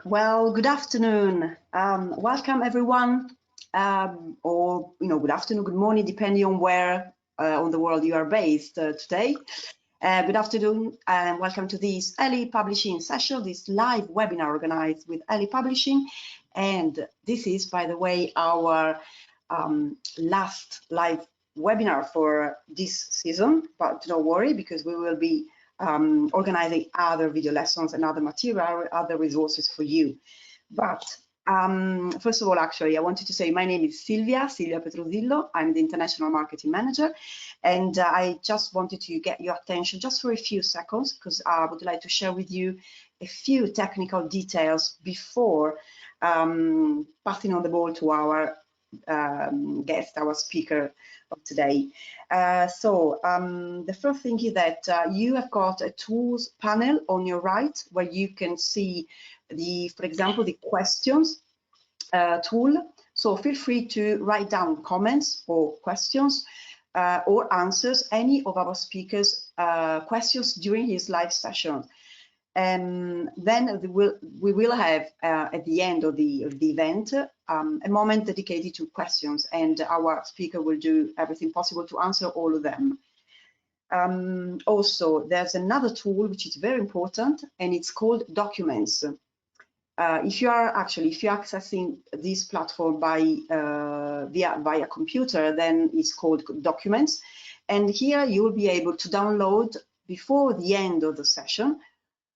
Well, good afternoon. Welcome everyone, or good afternoon, good morning, depending on where on the world you are based today. Good afternoon and welcome to this early publishing session, this live webinar organized with early publishing. And this is, by the way, our last live webinar for this season, but don't worry because we will be organizing other video lessons and other material, other resources for you. But first of all, actually, I wanted to say my name is Silvia Petrosillo. I'm the International Marketing Manager, and I just wanted to get your attention just for a few seconds because I would like to share with you a few technical details before passing on the ball to our guest, our speaker of today. The first thing is that you have got a tools panel on your right where you can see for example, the questions tool. So feel free to write down comments or questions or answers any of our speakers' questions during his live session. And then we will have at the end of the event a moment dedicated to questions, and our speaker will do everything possible to answer all of them. Also, there's another tool which is very important, and it's called Documents. If you're accessing this platform by via computer, then it's called Documents, and here you will be able to download before the end of the session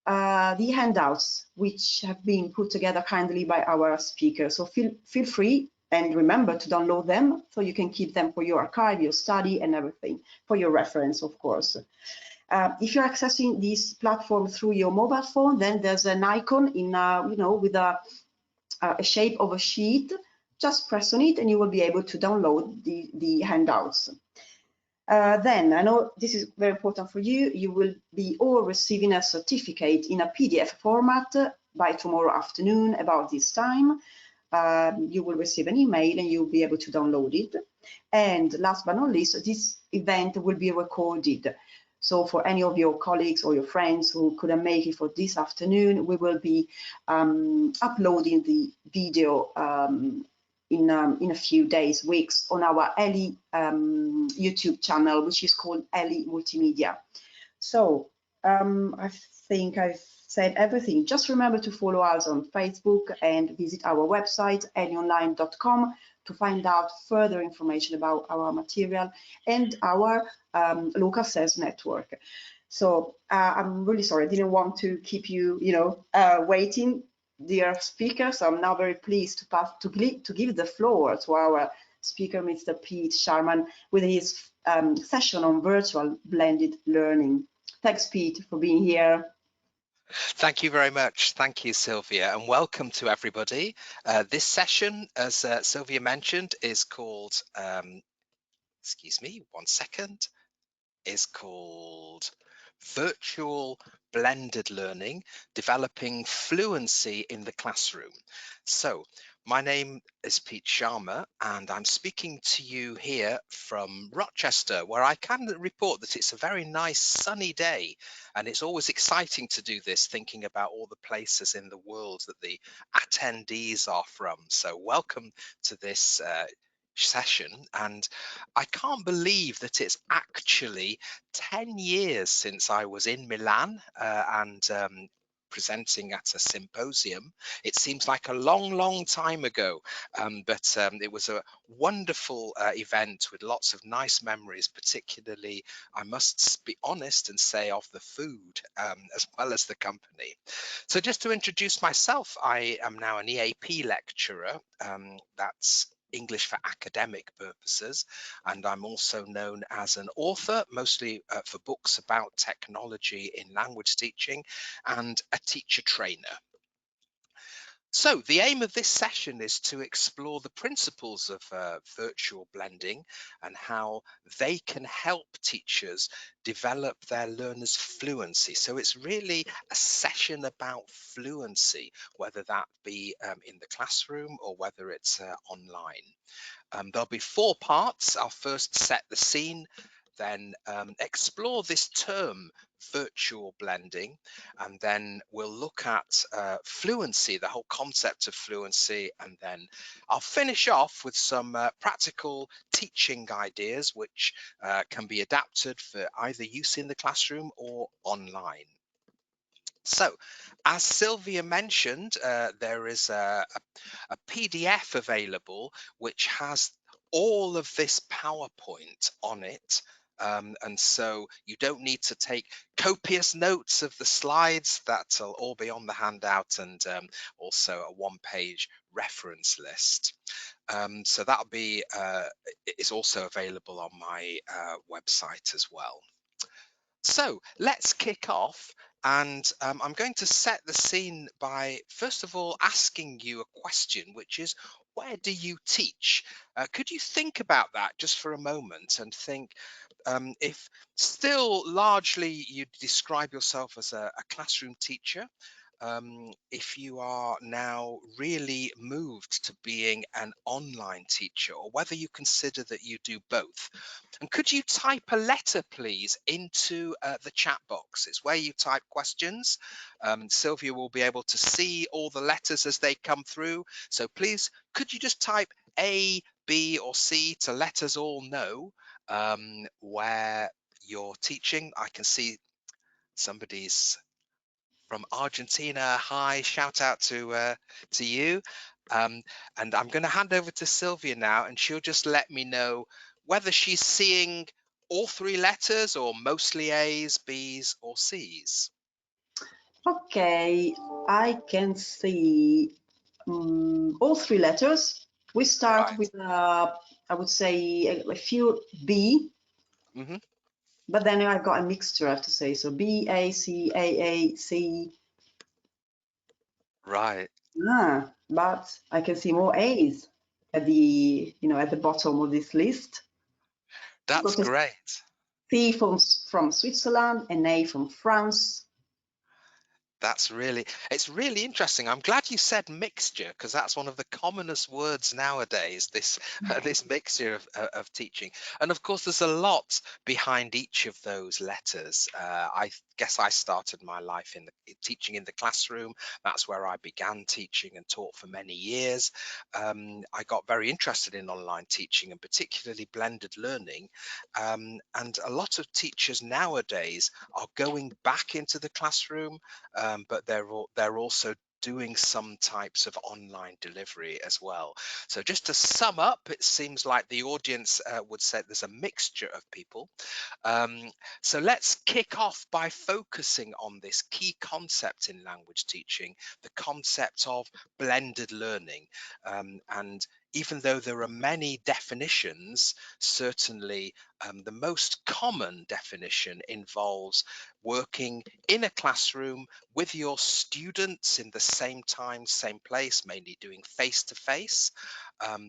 the handouts which have been put together kindly by our speaker. So feel free and remember to download them so you can keep them for your archive, your study, and everything for your reference, of course. If you're accessing this platform through your mobile phone, then there's an icon in, with a shape of a sheet. Just press on it and you will be able to download the handouts. Then, I know this is very important for you, you will be all receiving a certificate in a PDF format by tomorrow afternoon about this time. You will receive an email and you'll be able to download it. And last but not least, this event will be recorded. So for any of your colleagues or your friends who couldn't make it for this afternoon, we will be uploading the video in a few days, weeks, on our Ellie YouTube channel, which is called Ellie Multimedia. So I think I've said everything. Just remember to follow us on Facebook and visit our website, ellieonline.com, to find out further information about our material and our local sales network. So I'm really sorry, I didn't want to keep you, waiting, dear speaker. So I'm now very pleased to give the floor to our speaker, Mr. Pete Sharma, with his session on virtual blended learning. Thanks, Pete, for being here. Thank you very much. Thank you, Sylvia, and welcome to everybody. This session, as Sylvia mentioned, is called, excuse me, one second, is called Virtual Blended Learning, Developing Fluency in the Classroom. So my name is Pete Sharma, and I'm speaking to you here from Rochester, where I can report that it's a very nice sunny day, and it's always exciting to do this, thinking about all the places in the world that the attendees are from. So welcome to this session, and I can't believe that it's actually 10 years since I was in Milan and presenting at a symposium. It seems like a long time ago, but it was a wonderful event with lots of nice memories, particularly, I must be honest and say, of the food as well as the company. So just to introduce myself, I am now an EAP lecturer. That's English for academic purposes, and I'm also known as an author, mostly for books about technology in language teaching, and a teacher trainer. So the aim of this session is to explore the principles of virtual blending and how they can help teachers develop their learners' fluency. So it's really a session about fluency, whether that be in the classroom or whether it's online. There'll be 4 parts. I'll first set the scene, then explore this term virtual blending, and then we'll look at fluency, the whole concept of fluency, and then I'll finish off with some practical teaching ideas which can be adapted for either use in the classroom or online. So, as Sylvia mentioned, there is a PDF available which has all of this PowerPoint on it. And so you don't need to take copious notes of the slides. That'll all be on the handout, and also a one-page reference list. So that'll be is also available on my website as well. So let's kick off, and I'm going to set the scene by first of all asking you a question, which is, where do you teach? Could you think about that just for a moment and think, if still largely you describe yourself as a classroom teacher, if you are now really moved to being an online teacher, or whether you consider that you do both. And could you type a letter, please, into the chat box? It's where you type questions. Sylvia will be able to see all the letters as they come through. So please, could you just type A, B, or C to let us all know where you're teaching? I can see somebody's from Argentina. Hi, shout out to you. And I'm going to hand over to Sylvia now, and she'll just let me know whether she's seeing all three letters or mostly A's, B's, or C's. Okay, I can see all three letters. We start Right. with, I would say, a few B, Mm-hmm. but then I've got a mixture, I have to say. So B, A, C, A, C. Right. But I can see more A's at the, at the bottom of this list. That's Got a great. C from Switzerland, an A from France. It's really interesting. I'm glad you said mixture, because that's one of the commonest words nowadays, this this mixture of teaching. And of course, there's a lot behind each of those letters. I guess I started my life in teaching in the classroom. That's where I began teaching and taught for many years. I got very interested in online teaching, and particularly blended learning. And a lot of teachers nowadays are going back into the classroom, but they're also doing some types of online delivery as well. So just to sum up, it seems like the audience would say there's a mixture of people. So let's kick off by focusing on this key concept in language teaching, the concept of blended learning. And even though there are many definitions, certainly the most common definition involves working in a classroom with your students in the same time, same place, mainly doing face-to-face,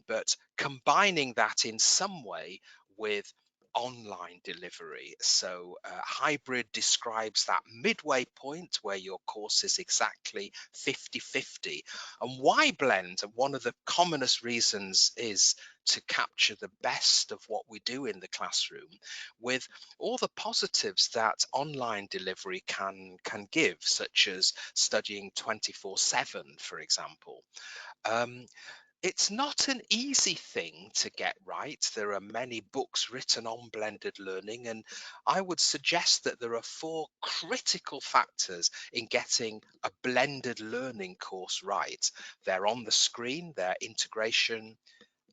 but combining that in some way with online delivery. So hybrid describes that midway point where your course is exactly 50-50. And why blend? One of the commonest reasons is to capture the best of what we do in the classroom with all the positives that online delivery can give, such as studying 24/7, for example. It's not an easy thing to get right. There are many books written on blended learning, and I would suggest that there are 4 critical factors in getting a blended learning course right. They're on the screen: they're integration,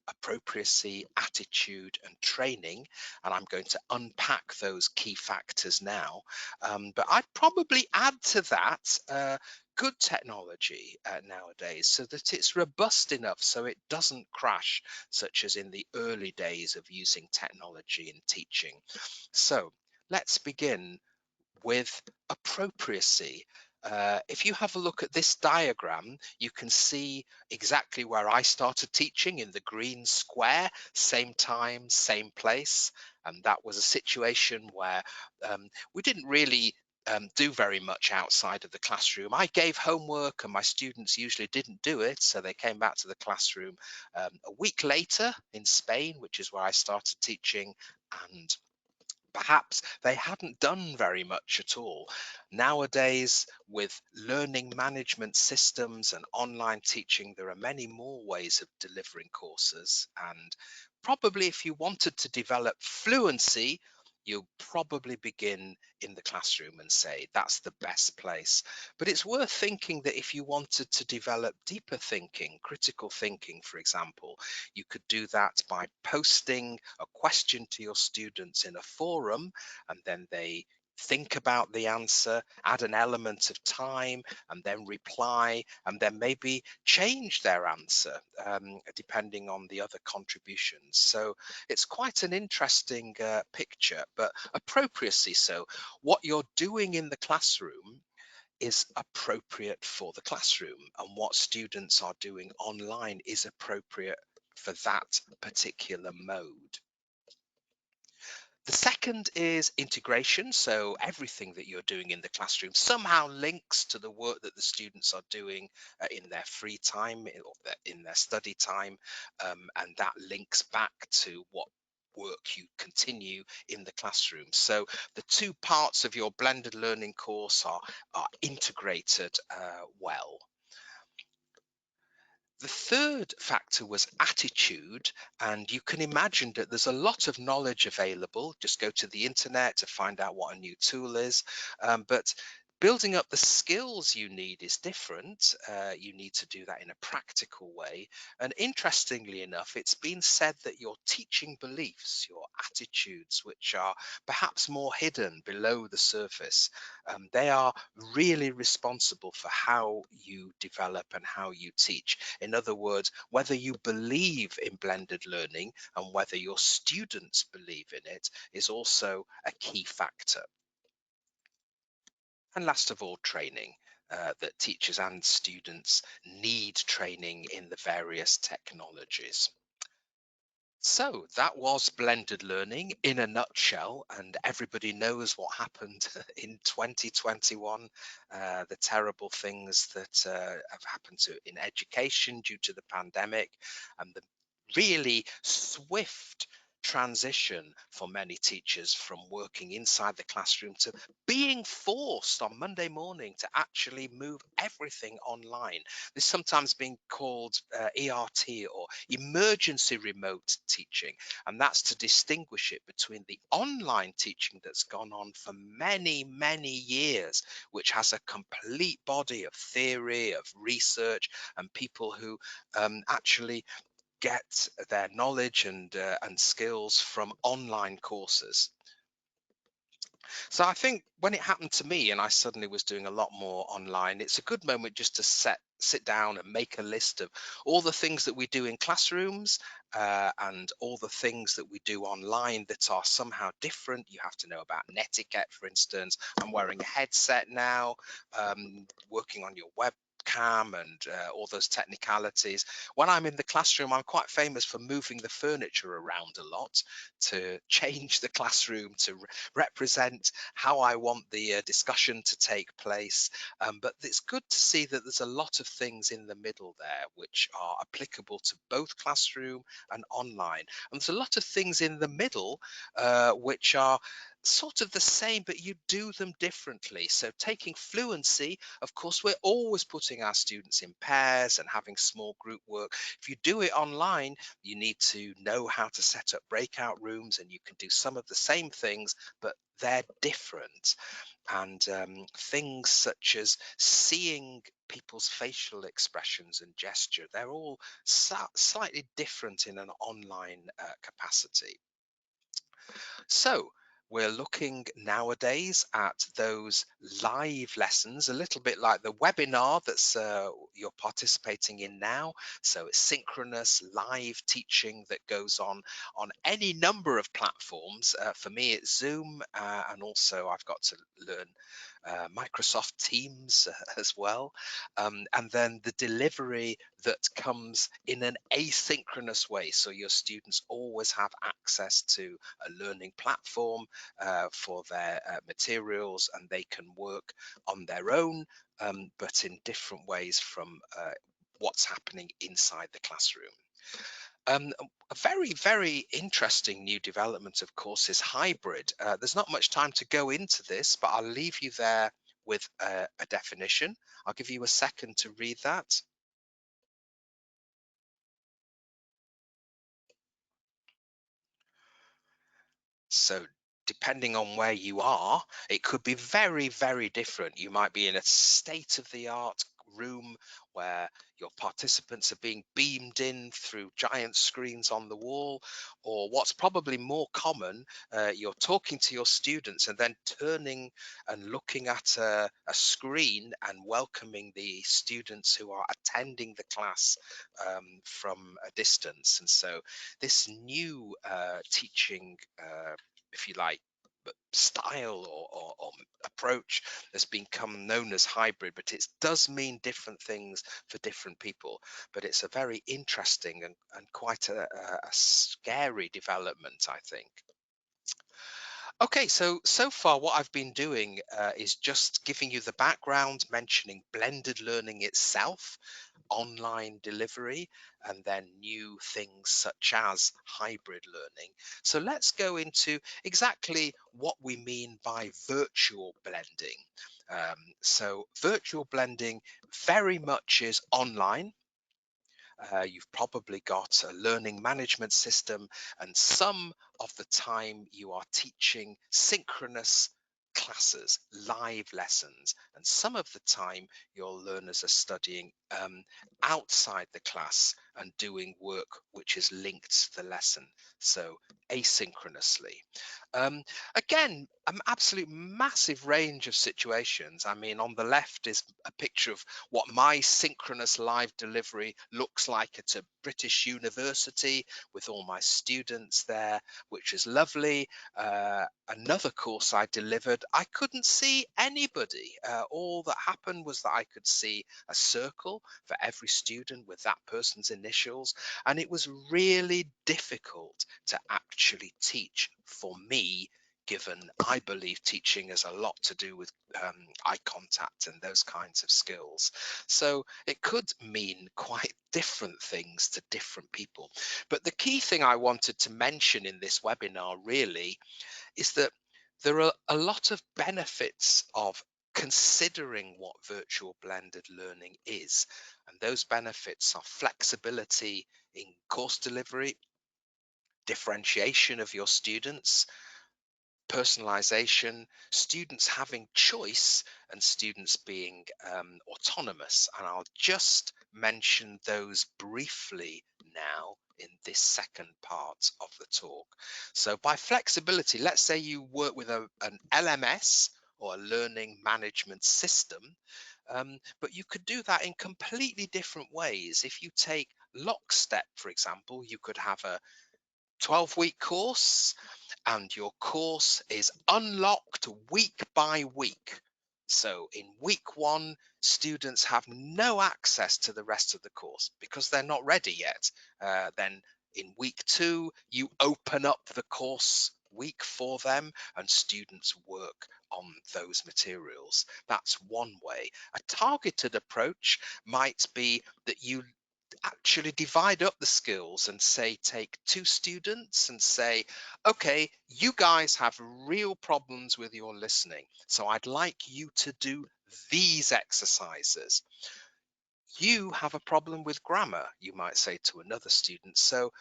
appropriacy, attitude, and training. And I'm going to unpack those key factors now. But I'd probably add to that good technology nowadays, so that it's robust enough so it doesn't crash, such as in the early days of using technology in teaching. So let's begin with appropriacy. If you have a look at this diagram, you can see exactly where I started teaching, in the green square, same time, same place. And that was a situation where we didn't really do very much outside of the classroom. I gave homework and my students usually didn't do it, so they came back to the classroom a week later in Spain, which is where I started teaching, and perhaps they hadn't done very much at all. Nowadays, with learning management systems and online teaching, there are many more ways of delivering courses. And probably if you wanted to develop fluency, you'll probably begin in the classroom and say that's the best place. But it's worth thinking that if you wanted to develop deeper thinking, critical thinking, for example, you could do that by posting a question to your students in a forum, and then they think about the answer, add an element of time, and then reply, and then maybe change their answer depending on the other contributions. So it's quite an interesting picture, but appropriacy. So what you're doing in the classroom is appropriate for the classroom, and what students are doing online is appropriate for that particular mode. The second is integration. So everything that you're doing in the classroom somehow links to the work that the students are doing in their free time or in their study time. And that links back to what work you continue in the classroom. So the two parts of your blended learning course are integrated well. The third factor was attitude, and you can imagine that there's a lot of knowledge available. Just go to the internet to find out what a new tool is. But building up the skills you need is different. You need to do that in a practical way. And interestingly enough, it's been said that your teaching beliefs, your attitudes, which are perhaps more hidden below the surface, they are really responsible for how you develop and how you teach. In other words, whether you believe in blended learning and whether your students believe in it is also a key factor. And last of all, training. That teachers and students need training in the various technologies. So that was blended learning in a nutshell, and everybody knows what happened in 2021, the terrible things that have happened in education due to the pandemic, and the really swift transition for many teachers from working inside the classroom to being forced on Monday morning to actually move everything online. This is sometimes being called ERT, or emergency remote teaching, and that's to distinguish it between the online teaching that's gone on for many, many years, which has a complete body of theory, of research, and people who actually get their knowledge and skills from online courses. So I think when it happened to me and I suddenly was doing a lot more online, it's a good moment just to sit down and make a list of all the things that we do in classrooms and all the things that we do online that are somehow different. You have to know about netiquette, for instance. I'm wearing a headset now, working on your webcam and all those technicalities. When I'm in the classroom, I'm quite famous for moving the furniture around a lot to change the classroom to represent how I want the discussion to take place. But it's good to see that there's a lot of things in the middle there which are applicable to both classroom and online. And there's a lot of things in the middle which are sort of the same, but you do them differently. So taking fluency, of course, we're always putting our students in pairs and having small group work. If you do it online, you need to know how to set up breakout rooms, and you can do some of the same things, but they're different. And things such as seeing people's facial expressions and gesture, they're all slightly different in an online capacity. So we're looking nowadays at those live lessons, a little bit like the webinar that's you're participating in now. So it's synchronous live teaching that goes on any number of platforms. For me, it's Zoom, and also I've got to learn Microsoft Teams as well. And then the delivery that comes in an asynchronous way. So your students always have access to a learning platform for their materials, and they can work on their own, but in different ways from what's happening inside the classroom. A very, very interesting new development, of course, is hybrid. There's not much time to go into this, but I'll leave you there with a definition. I'll give you a second to read that. So depending on where you are, it could be very, very different. You might be in a state-of-the-art room where your participants are being beamed in through giant screens on the wall, or what's probably more common, you're talking to your students and then turning and looking at a screen and welcoming the students who are attending the class from a distance. And so this new teaching if you like, style or approach has become known as hybrid, but it does mean different things for different people. But it's a very interesting and quite a scary development, I think. Okay, so far what I've been doing is just giving you the background, mentioning blended learning itself, online delivery, and then new things such as hybrid learning. So let's go into exactly what we mean by virtual blending. So virtual blending very much is online. You've probably got a learning management system, and some of the time you are teaching synchronous classes, live lessons, and some of the time your learners are studying outside the class and doing work which is linked to the lesson, so asynchronously. Again, an absolute massive range of situations. I mean, on the left is a picture of what my synchronous live delivery looks like at a British university with all my students there, which is lovely. Another course I delivered, I couldn't see anybody. All that happened was that I could see a circle for every student with that person's initials, and it was really difficult to actually teach for me, given I believe teaching has a lot to do with eye contact and those kinds of skills. So it could mean quite different things to different people. But the key thing I wanted to mention in this webinar really is that there are a lot of benefits of considering what virtual blended learning is. And those benefits are flexibility in course delivery, differentiation of your students, personalization, students having choice, and students being autonomous. And I'll just mention those briefly now in this second part of the talk. So by flexibility, let's say you work with an LMS or a learning management system, but you could do that in completely different ways. If you take Lockstep, for example, you could have a 12-week course, and your course is unlocked week by week. So in week 1, students have no access to the rest of the course because they're not ready yet. Then in week 2, you open up the course week for them and students work on those materials. That's one way. A targeted approach might be that you actually divide up the skills and say take 2 students and say, okay, you guys have real problems with your listening, so I'd like you to do these exercises. You have a problem with grammar, you might say to another student, so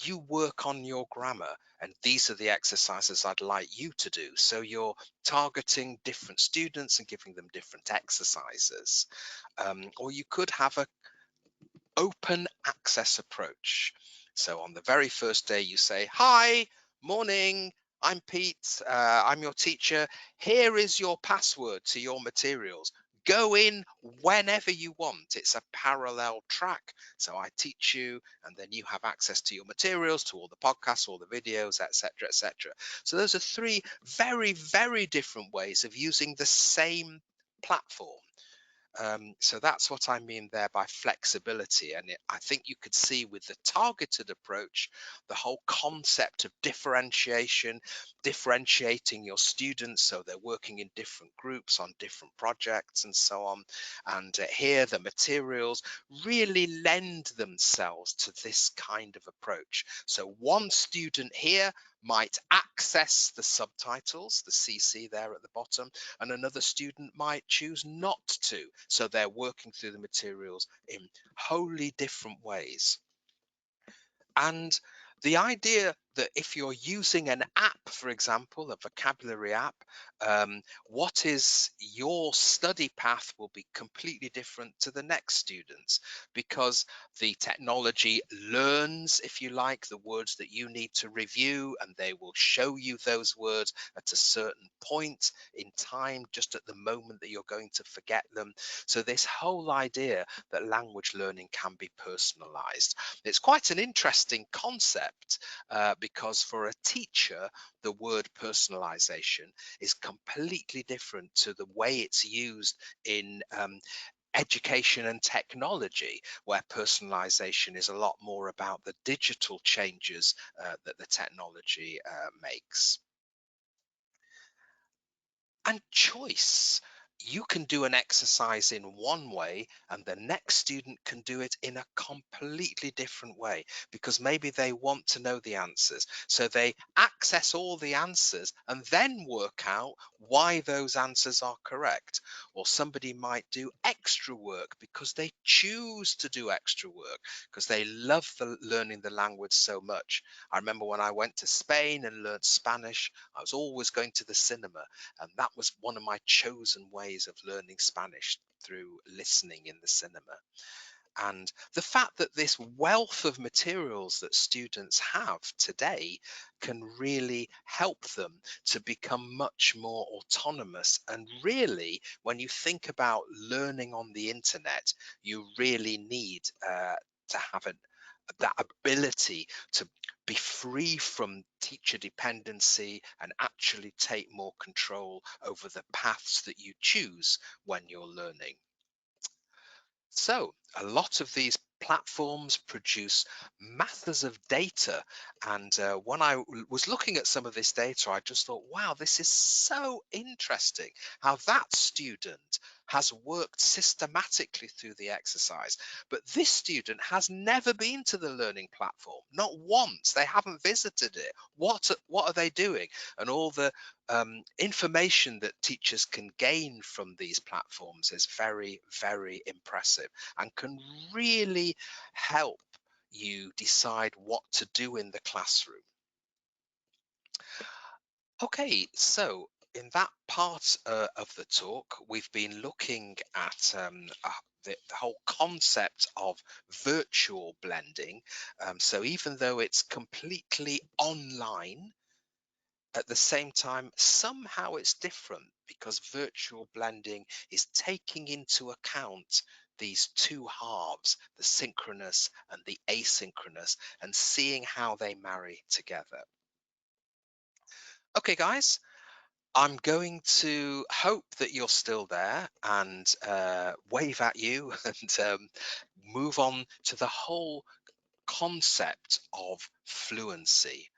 you work on your grammar, and these are the exercises I'd like you to do. So you're targeting different students and giving them different exercises. Or you could have a open access approach. So on the very first day you say, hi, morning, I'm Pete, I'm your teacher. Here is your password to your materials. Go in whenever you want. It's a parallel track. So I teach you and then you have access to your materials, to all the podcasts, all the videos, etc., etc. So those are 3 very, very different ways of using the same platform. So that's what I mean there by flexibility. And I think you could see with the targeted approach, the whole concept of differentiation, differentiating your students so they're working in different groups on different projects and so on. And here the materials really lend themselves to this kind of approach. So one student here might access the subtitles, the CC there at the bottom, and another student might choose not to. So they're working through the materials in wholly different ways. And the idea that if you're using an app, for example, a vocabulary app, what is your study path will be completely different to the next student's, because the technology learns, if you like, the words that you need to review, and they will show you those words at a certain point in time, just at the moment that you're going to forget them. So this whole idea that language learning can be personalized, it's quite an interesting concept, because for a teacher, the word personalization is completely different to the way it's used in education and technology, where personalization is a lot more about the digital changes that the technology makes. And choice. You can do an exercise in one way and the next student can do it in a completely different way, because maybe they want to know the answers. So they access all the answers and then work out why those answers are correct. Or somebody might do extra work because they choose to do extra work because they love learning the language so much. I remember when I went to Spain and learned Spanish, I was always going to the cinema, and that was one of my chosen ways of learning Spanish, through listening in the cinema. And the fact that this wealth of materials that students have today can really help them to become much more autonomous. And really, when you think about learning on the internet, you really need to have that ability to be free from teacher dependency and actually take more control over the paths that you choose when you're learning. So a lot of these platforms produce masses of data. And when I was looking at some of this data, I just thought, wow, this is so interesting how that student has worked systematically through the exercise. But this student has never been to the learning platform, not once. They haven't visited it. What are they doing? And all the information that teachers can gain from these platforms is very, very impressive and can really help you decide what to do in the classroom. Okay, so in that part of the talk, we've been looking at the whole concept of virtual blending. So even though it's completely online, at the same time, somehow it's different, because virtual blending is taking into account these two halves, the synchronous and the asynchronous, and seeing how they marry together. Okay, guys, I'm going to hope that you're still there and wave at you and move on to the whole concept of fluency.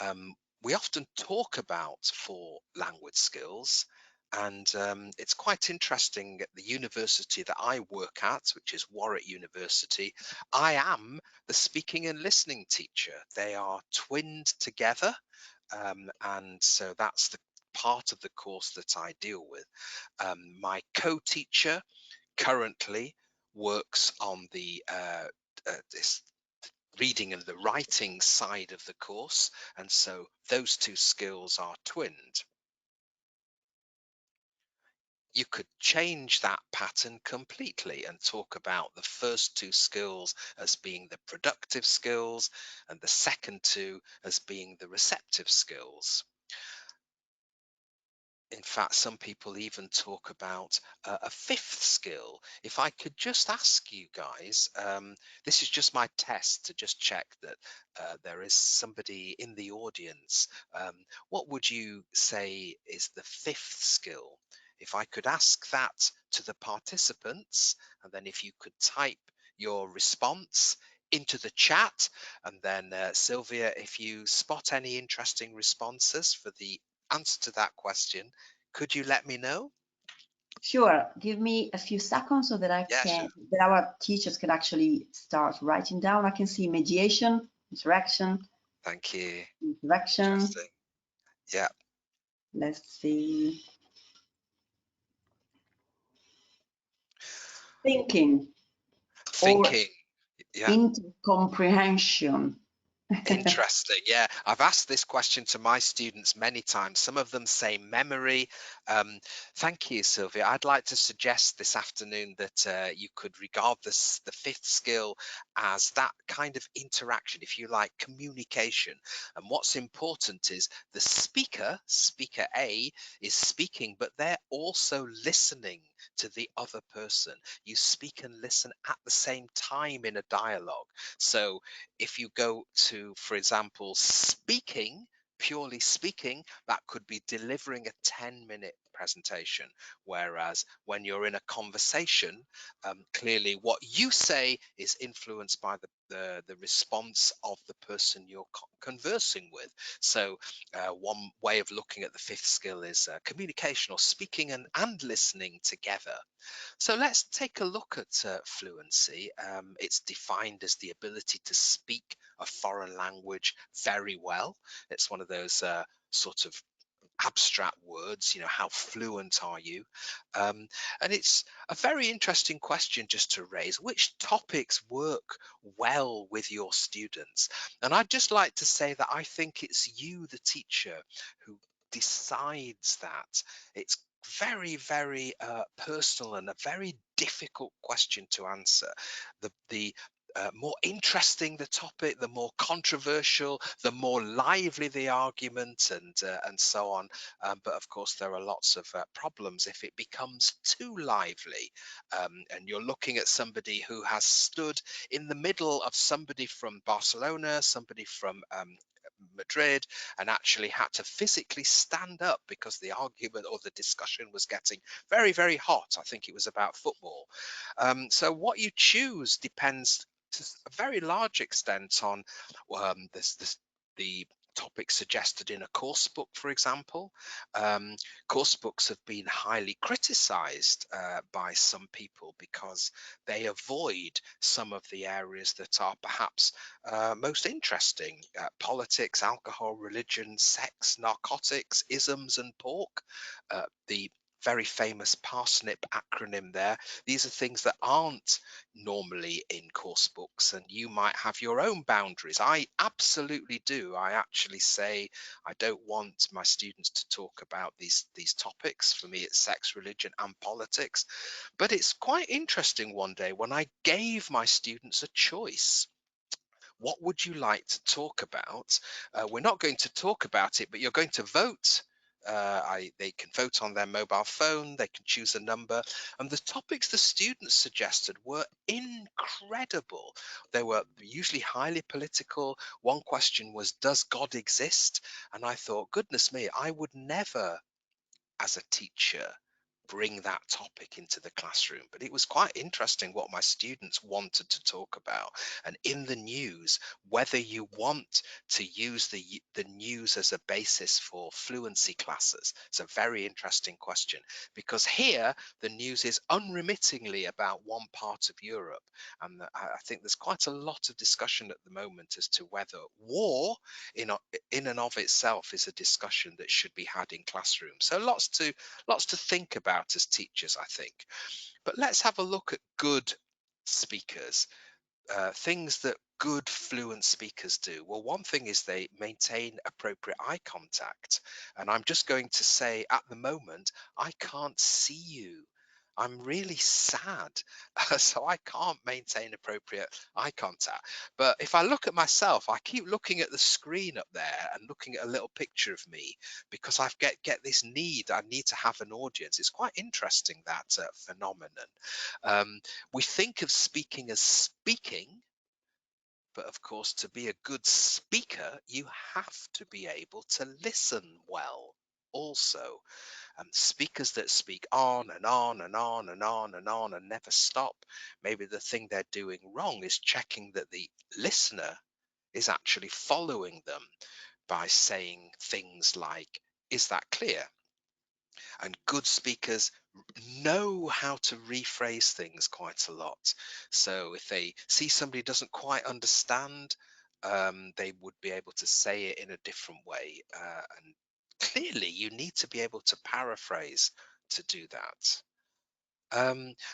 Um, we often talk about four language skills, and it's quite interesting. At the university that I work at, which is Warwick University, I am the speaking and listening teacher. They are twinned together, and so that's the part of the course that I deal with. My co-teacher currently works on the this reading and the writing side of the course, and so those two skills are twinned. You could change that pattern completely and talk about the first two skills as being the productive skills and the second two as being the receptive skills. In fact, some people even talk about a fifth skill. If I could just ask you guys, this is just my test to just check that there is somebody in the audience. What would you say is the fifth skill? if I could ask that to the participants, and then if you could type your response into the chat, and then Sylvia, if you spot any interesting responses for the answer to that question, could you let me know? Sure. Give me a few seconds so that Yeah, sure. that our teachers can actually start writing down. I can see mediation, interaction, Thank you. interaction. Interesting. Yeah. Let's see. Thinking or Thinking. Yeah. intercomprehension. Interesting. Yeah, I've asked this question to my students many times. Some of them say memory. Thank you, Sylvia. I'd like to suggest this afternoon that you could regard this, the fifth skill, as that kind of interaction, if you like, communication. And what's important is the speaker, speaker A, is speaking, but they're also listening to the other person. You speak and listen at the same time in a dialogue. So if you go to, for example, speaking, purely speaking, that could be delivering a 10-minute presentation. Whereas when you're in a conversation, clearly what you say is influenced by the response of the person you're conversing with. So one way of looking at the fifth skill is communication, or speaking and listening together. So let's take a look at fluency. It's defined as the ability to speak a foreign language very well. It's one of those sort of abstract words, how fluent are you? And it's a very interesting question just to raise. Which topics work well with your students? And I'd just like to say that I think it's you, the teacher, who decides that. It's very, very personal and a very difficult question to answer. The more interesting the topic, the more controversial, the more lively the argument, and so on. But of course, there are lots of problems if it becomes too lively. And you're looking at somebody who has stood in the middle of somebody from Barcelona, somebody from Madrid, and actually had to physically stand up because the argument or the discussion was getting very, very hot. I think it was about football. So what you choose depends to a very large extent on the topic suggested in a course book, for example. Course books have been highly criticized by some people because they avoid some of the areas that are perhaps most interesting: politics, alcohol, religion, sex, narcotics, isms, and pork. The very famous parsnip acronym there. These are things that aren't normally in course books, and you might have your own boundaries. I absolutely do. I actually say I don't want my students to talk about these topics. For me, it's sex, religion, and politics. But it's quite interesting one day when I gave my students a choice. What would you like to talk about? We're not going to talk about it, but you're going to vote. They can vote on their mobile phone, they can choose a number, and the topics the students suggested were incredible. They were usually highly political. One question was, does God exist? And I thought, goodness me, I would never, as a teacher, bring that topic into the classroom. But it was quite interesting what my students wanted to talk about. And in the news, whether you want to use the news as a basis for fluency classes, it's a very interesting question, because here the news is unremittingly about one part of Europe. And I think there's quite a lot of discussion at the moment as to whether war in and of itself is a discussion that should be had in classrooms. So lots to think about as teachers, I think. But let's have a look at good speakers, things that good fluent speakers do. Well, one thing is they maintain appropriate eye contact. And I'm just going to say, at the moment, I can't see you. I'm really sad, so I can't maintain appropriate eye contact. But if I look at myself, I keep looking at the screen up there and looking at a little picture of me, because I get this need. I need to have an audience. It's quite interesting, that phenomenon. We think of speaking as speaking, but of course, to be a good speaker, you have to be able to listen well also speakers that speak on and on and on and on and on and never stop. Maybe the thing they're doing wrong is checking that the listener is actually following them by saying things like, is that clear? And good speakers know how to rephrase things quite a lot. So if they see somebody doesn't quite understand, they would be able to say it in a different way. And clearly, you need to be able to paraphrase to do that.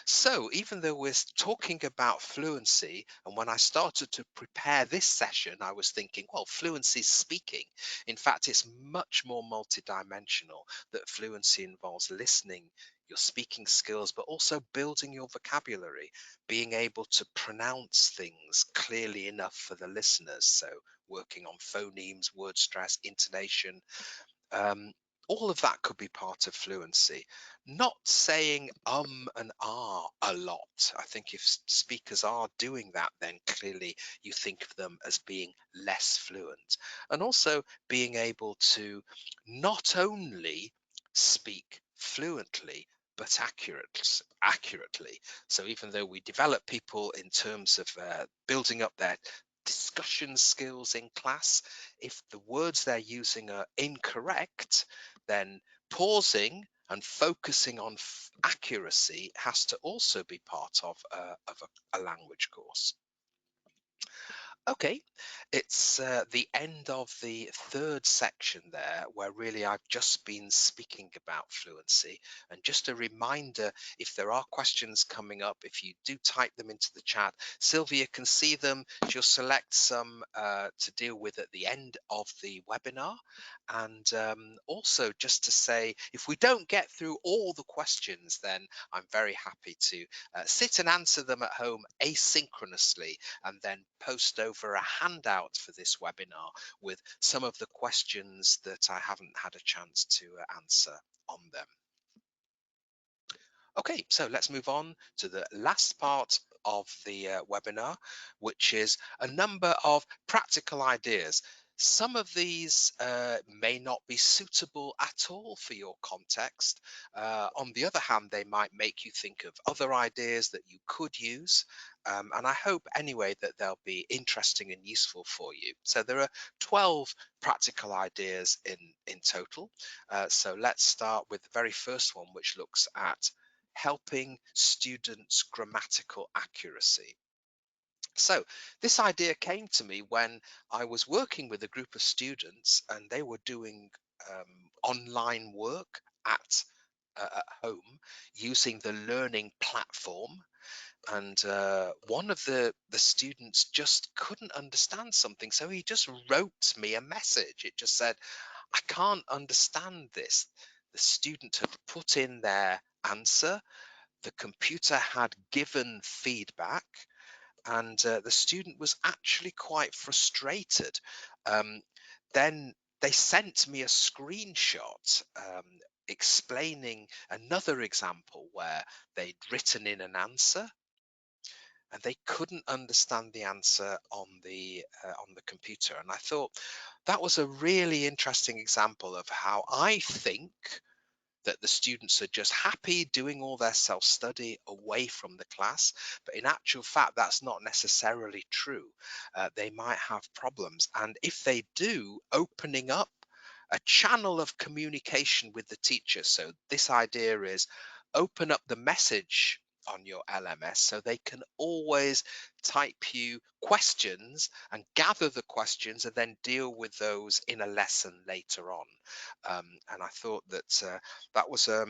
So even though we're talking about fluency, and when I started to prepare this session, I was thinking, well, fluency is speaking. In fact, it's much more multidimensional, that fluency involves listening, your speaking skills, but also building your vocabulary, being able to pronounce things clearly enough for the listeners. So working on phonemes, word stress, intonation, um, all of that could be part of fluency. Not saying and ah a lot. I think if speakers are doing that, then clearly you think of them as being less fluent. And also being able to not only speak fluently, but accurately. So even though we develop people in terms of building up their discussion skills in class, if the words they're using are incorrect, then pausing and focusing on accuracy has to also be part of a language course. Okay, it's the end of the third section there, where really I've just been speaking about fluency. And just a reminder, if there are questions coming up, if you do type them into the chat, Sylvia can see them. She'll select some to deal with at the end of the webinar. And also just to say, if we don't get through all the questions, then I'm very happy to sit and answer them at home asynchronously, and then post over a handout for this webinar with some of the questions that I haven't had a chance to answer on them. Okay, so let's move on to the last part of the webinar, which is a number of practical ideas. Some of these may not be suitable at all for your context. On the other hand, they might make you think of other ideas that you could use. And I hope anyway that they'll be interesting and useful for you. So there are 12 practical ideas in total. So let's start with the very first one, which looks at helping students' grammatical accuracy. So this idea came to me when I was working with a group of students and they were doing online work at home using the learning platform. And one of the students just couldn't understand something, so he just wrote me a message. It just said, I can't understand this. The student had put in their answer, the computer had given feedback, and the student was actually quite frustrated. Then they sent me a screenshot explaining another example where they'd written in an answer and they couldn't understand the answer on the computer. And I thought that was a really interesting example of how I think that the students are just happy doing all their self-study away from the class, but in actual fact that's not necessarily true. They might have problems, and if they do, opening up a channel of communication with the teacher. So this idea is open up the message on your LMS so they can always type you questions and gather the questions and then deal with those in a lesson later on. And I thought that that was a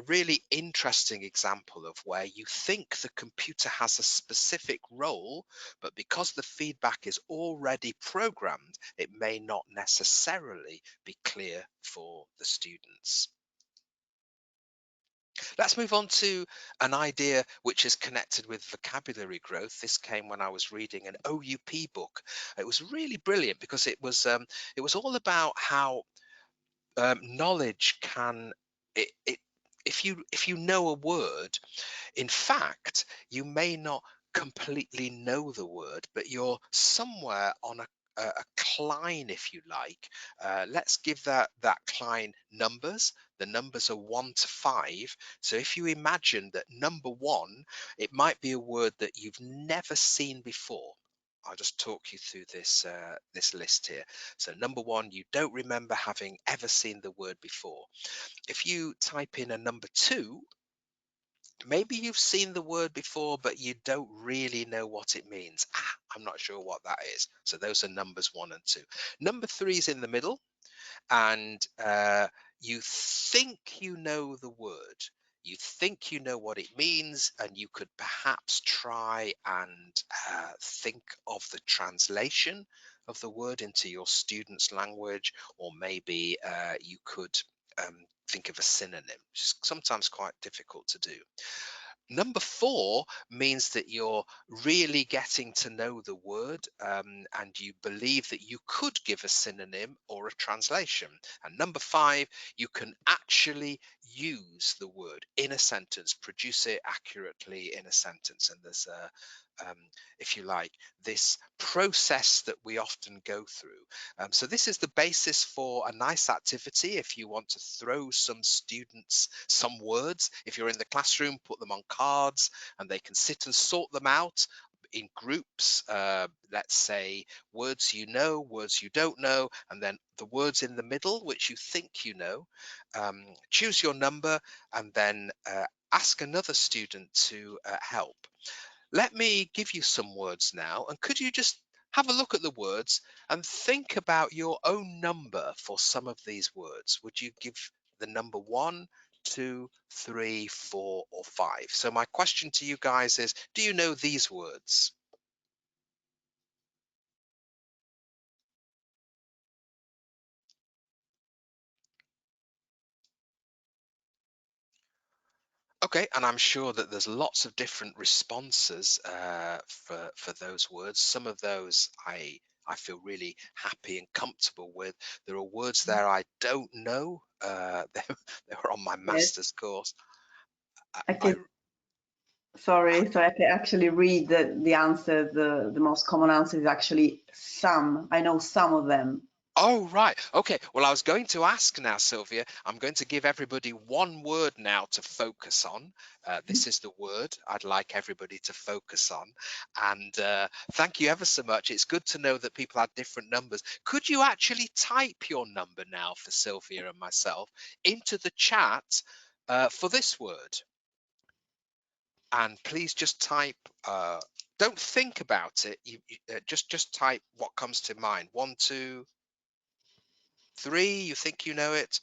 really interesting example of where you think the computer has a specific role, but because the feedback is already programmed, it may not necessarily be clear for the students. Let's move on to an idea which is connected with vocabulary growth. This came when I was reading an OUP book. It was really brilliant because it was all about how knowledge can if you know a word, in fact you may not completely know the word, but you're somewhere on a Klein, if you like. Let's give that Klein numbers. The numbers are 1 to 5. So if you imagine that number 1, it might be a word that you've never seen before. I'll just talk you through this this list here. So number 1, you don't remember having ever seen the word before. If you type in a number 2, maybe you've seen the word before, but you don't really know what it means. I'm not sure what that is. So those are numbers 1 and 2. Number 3 is in the middle, and you think you know the word. You think you know what it means, and you could perhaps try and think of the translation of the word into your student's language, or maybe you could think of a synonym, which is sometimes quite difficult to do. Number 4 means that you're really getting to know the word, and you believe that you could give a synonym or a translation. And number 5, you can actually use the word in a sentence, produce it accurately in a sentence. And there's if you like, this process that we often go through. So this is the basis for a nice activity. If you want to throw some students some words, if you're in the classroom, put them on cards and they can sit and sort them out in groups. Let's say words you know, words you don't know, and then the words in the middle which you think you know. Choose your number and then ask another student to help. Let me give you some words now, and could you just have a look at the words and think about your own number for some of these words? Would you give the number 1, 2, 3, 4, or 5? So my question to you guys is, do you know these words? Okay, and I'm sure that there's lots of different responses for those words. Some of those I feel really happy and comfortable with. There are words there I don't know. They were on my Yes, master's course. I I can. Sorry, so I can actually read the answer. The most common answer is actually some. I know some of them. Oh, right. Okay. Well, I was going to ask now, Sylvia. I'm going to give everybody one word now to focus on. This is the word I'd like everybody to focus on. And thank you ever so much. It's good to know that people have different numbers. Could you actually type your number now for Sylvia and myself into the chat for this word? And please just type. Don't think about it. Just type what comes to mind. 1, 2, 3, you think you know it,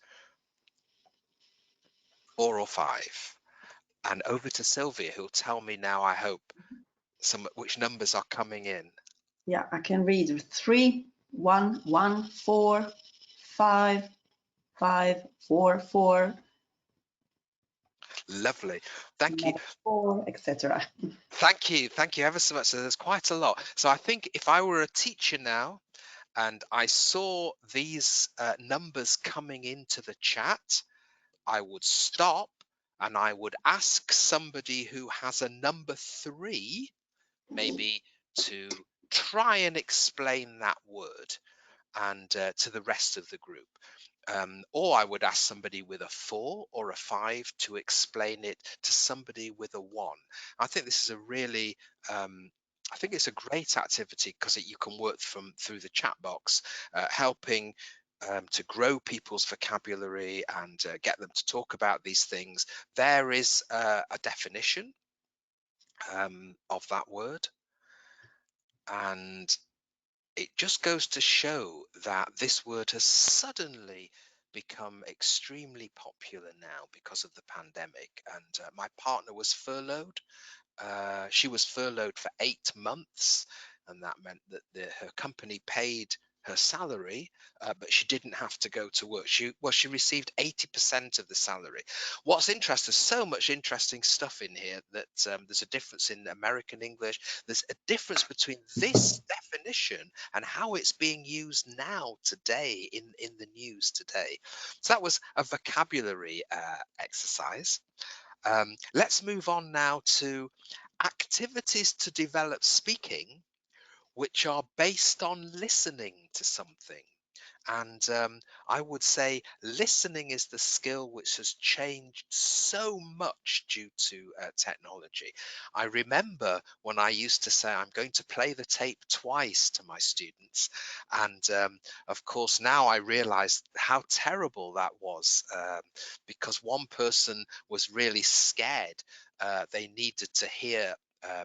4 or 5. And over to Sylvia, who'll tell me now, I hope, which numbers are coming in. Yeah, I can read 3, 1, 1, 4, 5, 5, 4, 4, Lovely. Thank you. 4, etc. Thank you ever so much. So there's quite a lot. So I think if I were a teacher now and I saw these numbers coming into the chat, I would stop and I would ask somebody who has a number 3 maybe to try and explain that word and to the rest of the group. Or I would ask somebody with a 4 or a 5 to explain it to somebody with a 1. I think this is a really I think it's a great activity because you can work through the chat box, helping to grow people's vocabulary and get them to talk about these things. There is a definition of that word, and it just goes to show that this word has suddenly become extremely popular now because of the pandemic. And my partner was furloughed. She was furloughed for 8 months, and that meant that her company paid her salary, but she didn't have to go to work. She received 80% of the salary. What's interesting, there's so much interesting stuff in here that there's a difference in American English. There's a difference between this definition and how it's being used now today in the news today. So that was a vocabulary exercise. Let's move on now to activities to develop speaking which are based on listening to something. And I would say listening is the skill which has changed so much due to technology. I remember when I used to say, I'm going to play the tape twice to my students. And of course, now I realize how terrible that was, because one person was really scared. They needed to hear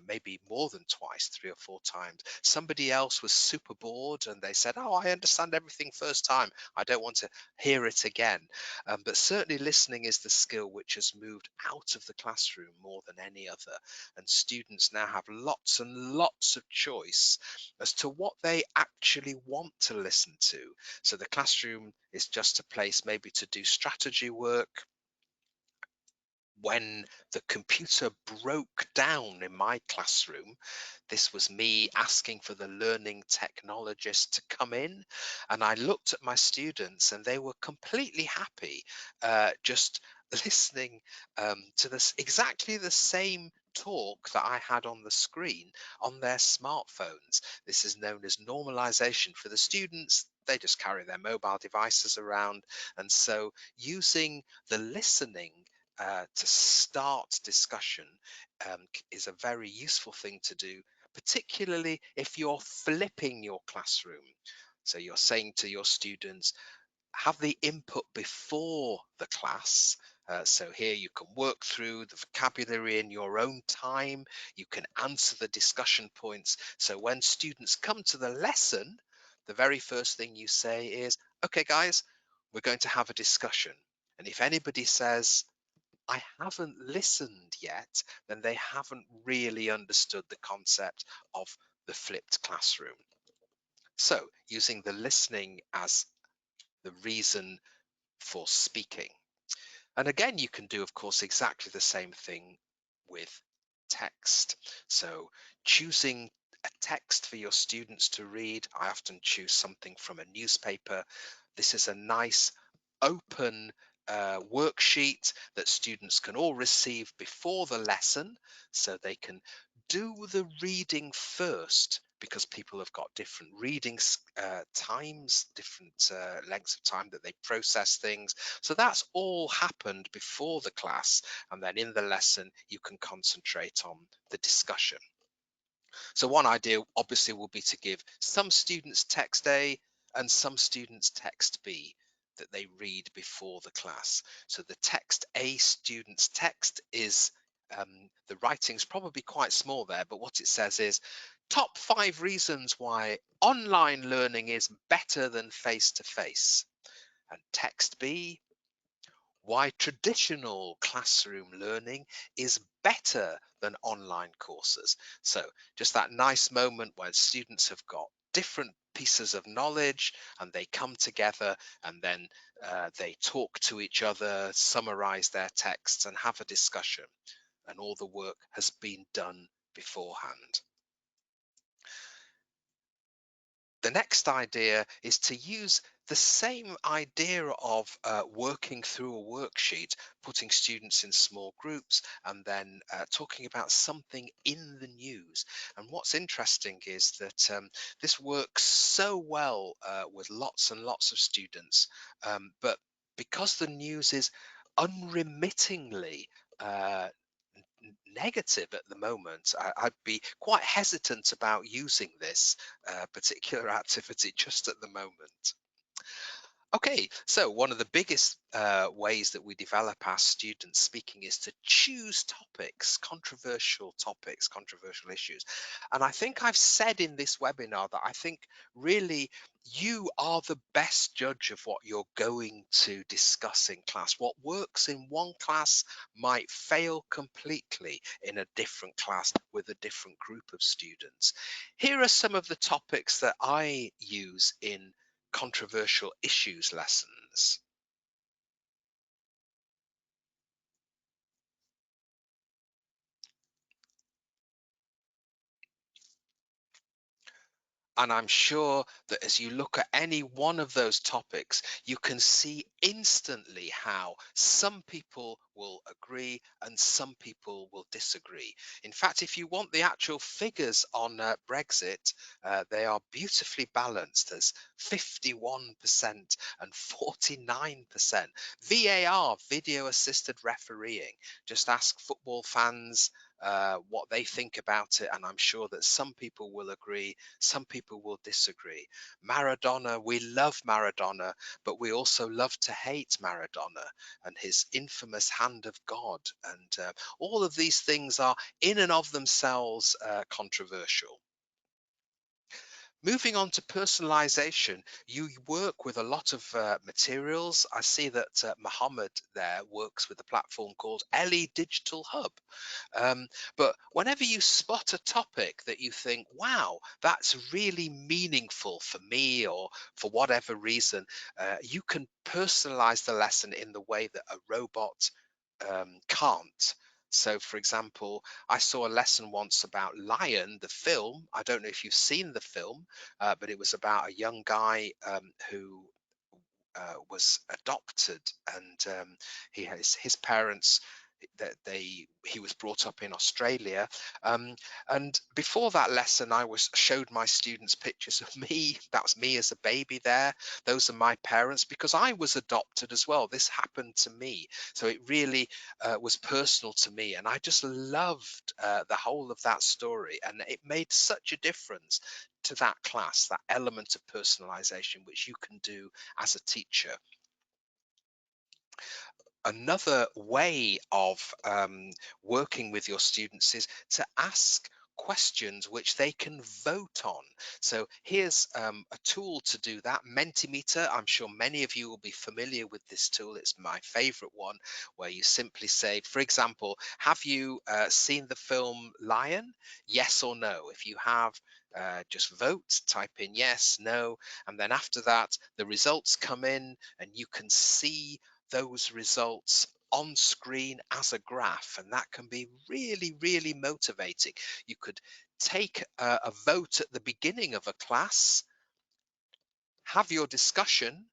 maybe more than twice, 3 or 4 times. Somebody else was super bored and they said, "Oh, I understand everything first time. I don't want to hear it again." But certainly listening is the skill which has moved out of the classroom more than any other. And students now have lots and lots of choice as to what they actually want to listen to. So the classroom is just a place maybe to do strategy work. When the computer broke down in my classroom, this was me asking for the learning technologist to come in. And I looked at my students and they were completely happy just listening to this exactly the same talk that I had on the screen on their smartphones. This is known as normalization. For the students, they just carry their mobile devices around. And so using the listening to start discussion is a very useful thing to do, particularly if you're flipping your classroom. So you're saying to your students, have the input before the class. So here you can work through the vocabulary in your own time. You can answer the discussion points. So when students come to the lesson, the very first thing you say is, okay, guys, we're going to have a discussion. And if anybody says, I haven't listened yet, then they haven't really understood the concept of the flipped classroom. So using the listening as the reason for speaking. And again, you can do, of course, exactly the same thing with text. So choosing a text for your students to read, I often choose something from a newspaper. This is a nice open worksheet that students can all receive before the lesson, so they can do the reading first, because people have got different reading times, different lengths of time that they process things. So that's all happened before the class, and then in the lesson you can concentrate on the discussion. So one idea obviously will be to give some students text A and some students text B that they read before the class. So the text A student's text is, the writing's probably quite small there, but what it says is, top 5 reasons why online learning is better than face-to-face. And text B, why traditional classroom learning is better than online courses. So just that nice moment where students have got different pieces of knowledge and they come together, and then they talk to each other, summarize their texts and have a discussion, and all the work has been done beforehand. The next idea is to use the same idea of working through a worksheet, putting students in small groups, and then talking about something in the news. And what's interesting is that this works so well with lots and lots of students, but because the news is unremittingly negative at the moment, I'd be quite hesitant about using this particular activity just at the moment. Okay, so one of the biggest ways that we develop our student speaking is to choose topics, controversial issues. And I think I've said in this webinar that I think really you are the best judge of what you're going to discuss in class. What works in one class might fail completely in a different class with a different group of students. Here are some of the topics that I use in controversial issues lessons. And I'm sure that as you look at any one of those topics, you can see instantly how some people will agree and some people will disagree. In fact, if you want the actual figures on Brexit, they are beautifully balanced. There's 51% and 49%. VAR, video assisted refereeing. Just ask football fans what they think about it, and I'm sure that some people will agree, some people will disagree. Maradona, we love Maradona, but we also love to hate Maradona and his infamous hand of God. And all of these things are in and of themselves controversial. Moving on to personalization, you work with a lot of materials. I see that Mohammed there works with a platform called Ellie Digital Hub. But whenever you spot a topic that you think, wow, that's really meaningful for me or for whatever reason, you can personalize the lesson in the way that a robot can't. So, for example, I saw a lesson once about Lion, the film. I don't know if you've seen the film, but it was about a young guy who was adopted, and he has his parents that he was brought up in Australia, and before that lesson I showed my students pictures of me. That's me as a baby there. Those are my parents, because I was adopted as well. This happened to me, so it really was personal to me, and I just loved the whole of that story, and it made such a difference to that class, that element of personalization which you can do as a teacher. Another way of working with your students is to ask questions which they can vote on. So here's a tool to do that, Mentimeter. I'm sure many of you will be familiar with this tool. It's my favorite one, where you simply say, for example, have you seen the film Lion? Yes or no. If you have, just vote, type in yes, no, and then after that the results come in and you can see those results on screen as a graph, and that can be really, really motivating. You could take a vote at the beginning of a class, have your discussion,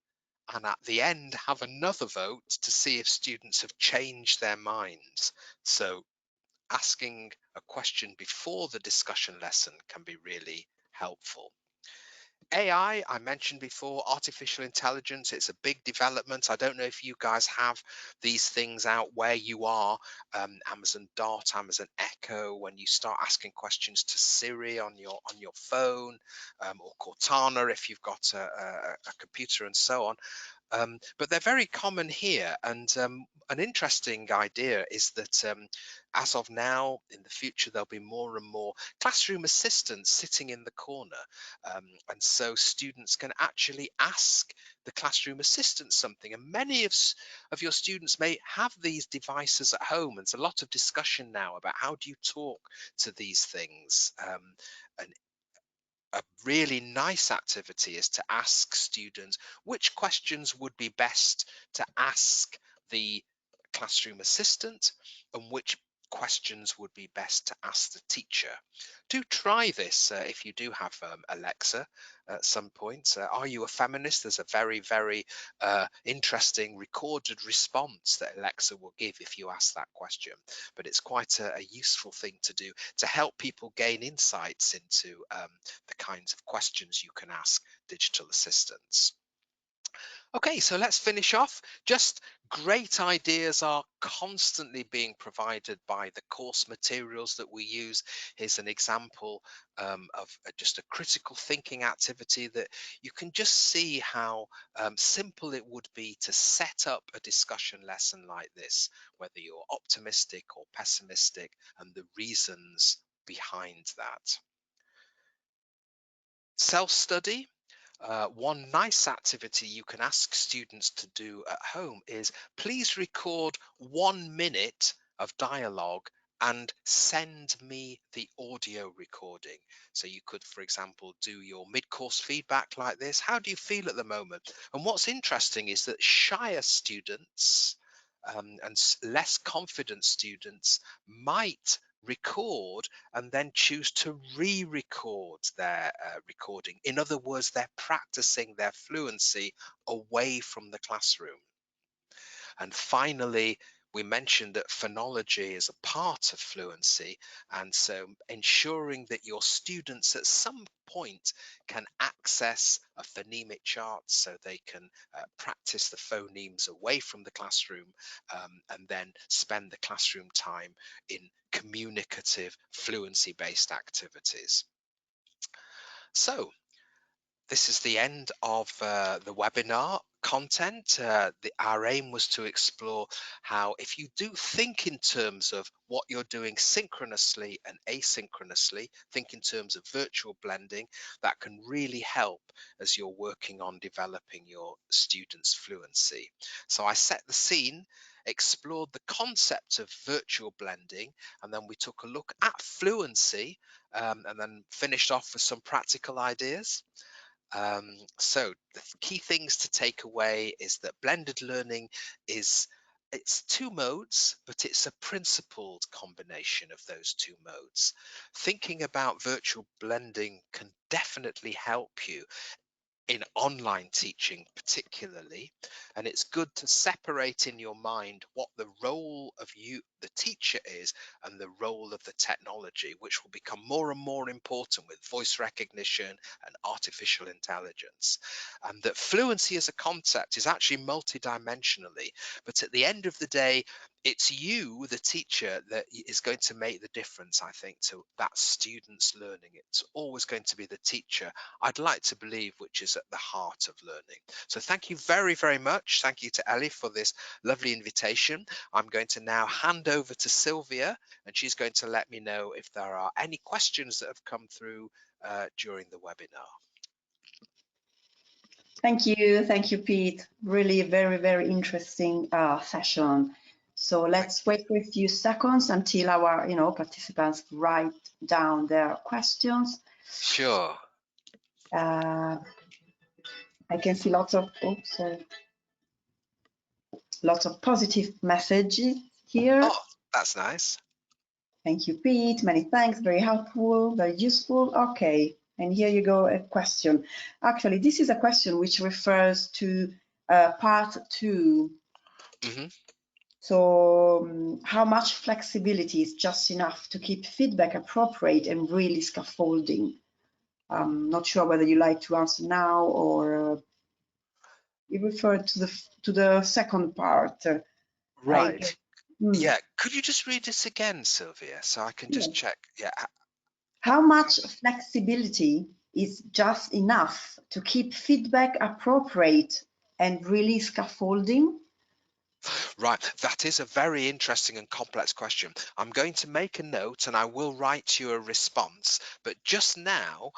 and at the end have another vote to see if students have changed their minds. So asking a question before the discussion lesson can be really helpful. AI, I mentioned before, artificial intelligence, it's a big development. I don't know if you guys have these things out where you are, Amazon Dot, Amazon Echo, when you start asking questions to Siri on your phone, or Cortana if you've got a computer and so on. But they're very common here, and an interesting idea is that as of now, in the future, there'll be more and more classroom assistants sitting in the corner, and so students can actually ask the classroom assistant something. And many of your students may have these devices at home, and there's a lot of discussion now about how do you talk to these things. And a really nice activity is to ask students which questions would be best to ask the classroom assistant and which questions would be best to ask the teacher. Do try this if you do have Alexa at some point. Are you a feminist? There's a very, very interesting recorded response that Alexa will give if you ask that question. But it's quite a useful thing to do to help people gain insights into the kinds of questions you can ask digital assistants. Okay, so let's finish off. Just great ideas are constantly being provided by the course materials that we use. Here's an example of just a critical thinking activity that you can just see how simple it would be to set up a discussion lesson like this, whether you're optimistic or pessimistic, and the reasons behind that. Self-study. One nice activity you can ask students to do at home is please record 1 minute of dialogue and send me the audio recording. So you could, for example, do your mid-course feedback like this. How do you feel at the moment? And what's interesting is that shyer students and less confident students might record and then choose to re-record their recording. In other words, they're practicing their fluency away from the classroom. And finally, we mentioned that phonology is a part of fluency, and so ensuring that your students at some point can access a phonemic chart so they can practice the phonemes away from the classroom, and then spend the classroom time in communicative fluency-based activities. So this is the end of the webinar content. Our aim was to explore how, if you do think in terms of what you're doing synchronously and asynchronously, think in terms of virtual blending, that can really help as you're working on developing your students' fluency. So I set the scene, explored the concept of virtual blending, and then we took a look at fluency, and then finished off with some practical ideas. So the key things to take away is that blended learning it's two modes, but it's a principled combination of those two modes. Thinking about virtual blending can definitely help you in online teaching particularly, and it's good to separate in your mind what the role of you the teacher is and the role of the technology, which will become more and more important with voice recognition and artificial intelligence. And that fluency as a concept is actually multidimensionally, but at the end of the day, it's you, the teacher, that is going to make the difference, I think, to that student's learning. It's always going to be the teacher, I'd like to believe, which is at the heart of learning. So thank you very, very much. Thank you to Ellie for this lovely invitation. I'm going to now hand over to Sylvia, and she's going to let me know if there are any questions that have come through during the webinar. Thank you, Pete. Really very, very interesting session. So let's wait for a few seconds until our, participants write down their questions. Sure. I can see lots of positive messages here. Oh, that's nice. Thank you, Pete. Many thanks. Very helpful, very useful. Okay. And here you go, a question. Actually, this is a question which refers to part 2. Mm-hmm. So how much flexibility is just enough to keep feedback appropriate and really scaffolding? I'm not sure whether you like to answer now or you refer to the second part. Right. Yeah. Could you just read this again, Sylvia, so I can just check? Yeah. How much flexibility is just enough to keep feedback appropriate and really scaffolding? Right, that is a very interesting and complex question. I'm going to make a note and I will write you a response. But just now,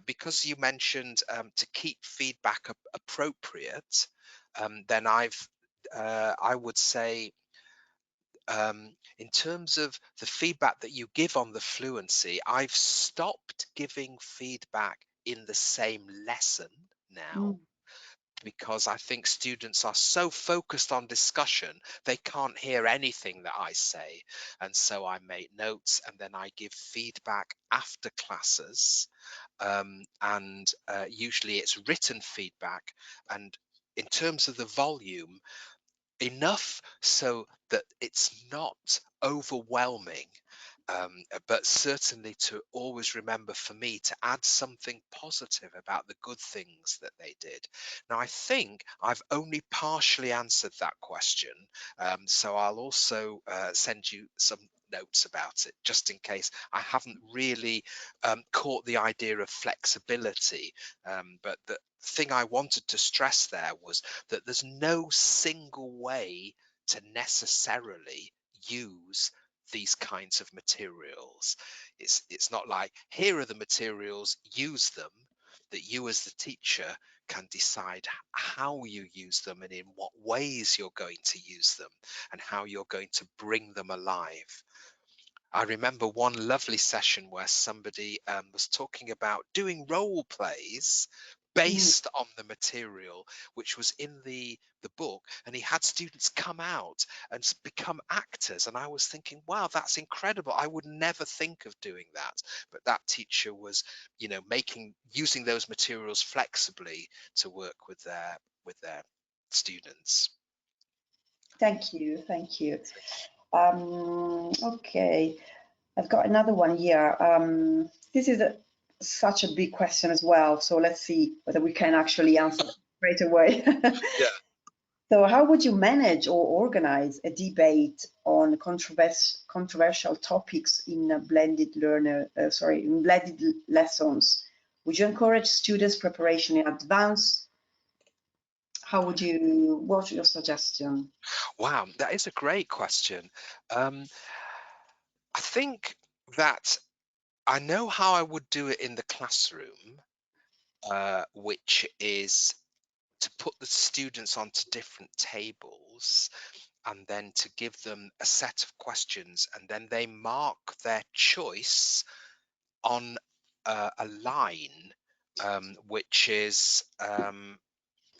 because you mentioned to keep feedback appropriate, then I would say, in terms of the feedback that you give on the fluency, I've stopped giving feedback in the same lesson now, because I think students are so focused on discussion, they can't hear anything that I say. And so I make notes and then I give feedback after classes. And usually it's written feedback. And in terms of the volume, enough so that it's not overwhelming, but certainly to always remember for me to add something positive about the good things that they did. Now, I think I've only partially answered that question, so I'll also send you some notes about it, just in case I haven't really caught the idea of flexibility. But the thing I wanted to stress there was that there's no single way to necessarily use these kinds of materials. It's not like, here are the materials, use them, that you as the teacher can decide how you use them and in what ways you're going to use them and how you're going to bring them alive. I remember one lovely session where somebody was talking about doing role plays based on the material which was in the book, and he had students come out and become actors, and I was thinking, wow, that's incredible. I would never think of doing that, but that teacher was, you know, using those materials flexibly to work with their students. Thank you, thank you. Okay, I've got another one here. This is such a big question as well, so let's see whether we can actually answer right away. Yeah. So how would you manage or organize a debate on controversial topics in a blended lessons? Would you encourage students' preparation in advance? What's your suggestion? Wow, that is a great question. I think that I know how I would do it in the classroom, which is to put the students onto different tables and then to give them a set of questions, and then they mark their choice on a line, which is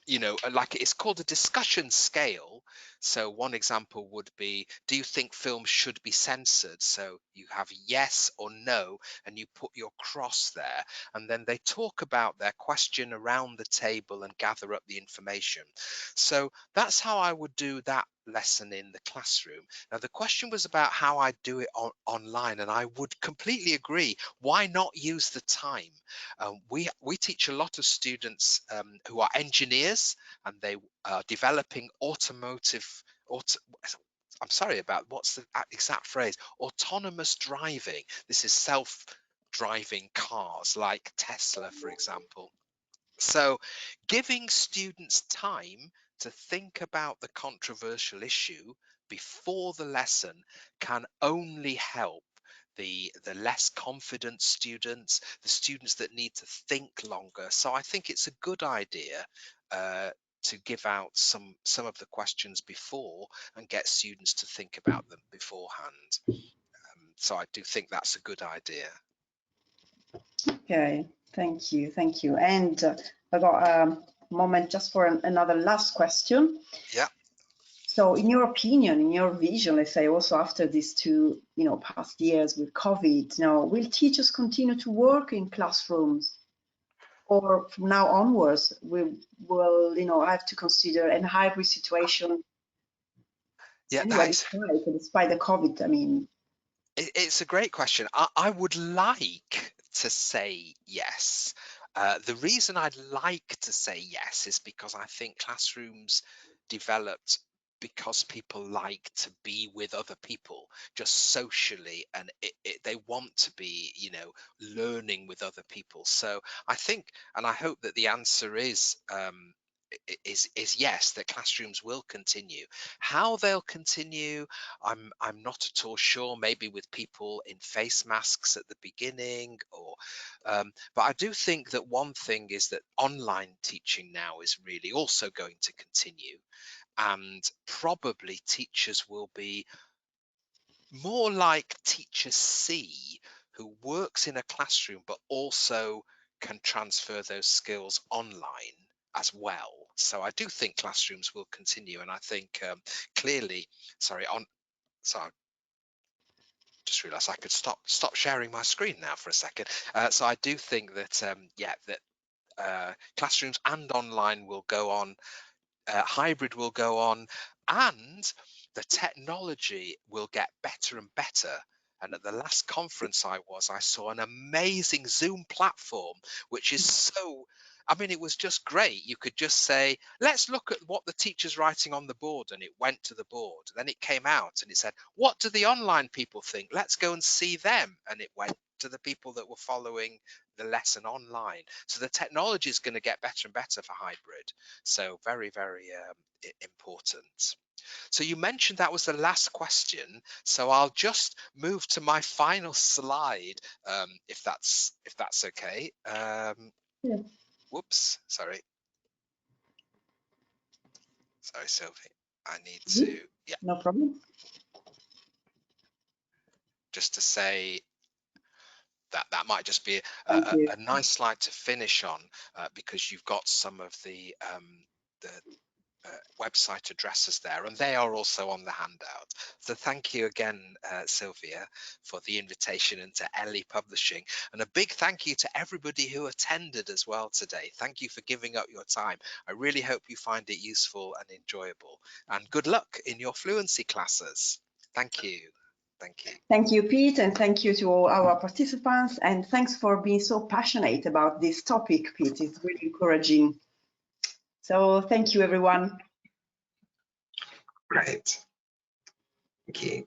you know, like it's called a discussion scale. So one example would be, do you think films should be censored? So you have yes or no, and you put your cross there, and then they talk about their question around the table and gather up the information. So that's how I would do that lesson in the classroom. Now the question was about how I do it online, and I would completely agree. Why not use the time? We teach a lot of students who are engineers, and they are developing I'm sorry about what's the exact phrase, autonomous driving. This is self-driving cars like Tesla, for example. So giving students time to think about the controversial issue before the lesson can only help the less confident students, the students that need to think longer. So I think it's a good idea to give out some of the questions before and get students to think about them beforehand. So I do think that's a good idea. Okay, thank you, thank you. And I got a moment just for another last question. Yeah. So in your opinion, in your vision, let's say also after these two, past years with COVID, will teachers continue to work in classrooms? Or from now onwards, we will, have to consider a hybrid situation. Yeah, Anyway, despite the COVID, I mean. It's a great question. I would like to say yes. The reason I'd like to say yes is because I think classrooms developed because people like to be with other people just socially, and they want to be, you know, learning with other people. So I think, and I hope that the answer is yes, that classrooms will continue. How they'll continue, I'm not at all sure. Maybe with people in face masks at the beginning, or but I do think that one thing is that online teaching now is really also going to continue, and probably teachers will be more like teacher C, who works in a classroom but also can transfer those skills online as well. So I do think classrooms will continue, and I think clearly, sorry, I just realized I could stop sharing my screen now for a second. So I do think that yeah, that classrooms and online will go on, hybrid will go on, and the technology will get better and better. And at the last conference I saw an amazing Zoom platform, which is so, I mean, it was just great. You could just say, let's look at what the teacher's writing on the board, and it went to the board. Then it came out and it said, what do the online people think? Let's go and see them. And it went to the people that were following the lesson online. So the technology is going to get better and better for hybrid. So very, very important. So you mentioned that was the last question. So I'll just move to my final slide, if that's okay. Yeah. Whoops, sorry, Sylvie. I need to, yeah, No problem. just to say that might just be Thank you. a nice slide to finish on, because you've got some of the website addresses there, and they are also on the handout. So thank you again, Sylvia, for the invitation into Ellie Publishing, and a big thank you to everybody who attended as well today. Thank you for giving up your time. I really hope you find it useful and enjoyable, and good luck in your fluency classes. Thank you. Thank you. Thank you, Pete, and thank you to all our participants, and thanks for being so passionate about this topic, Pete. It's really encouraging. So thank you, everyone. Great. Thank you.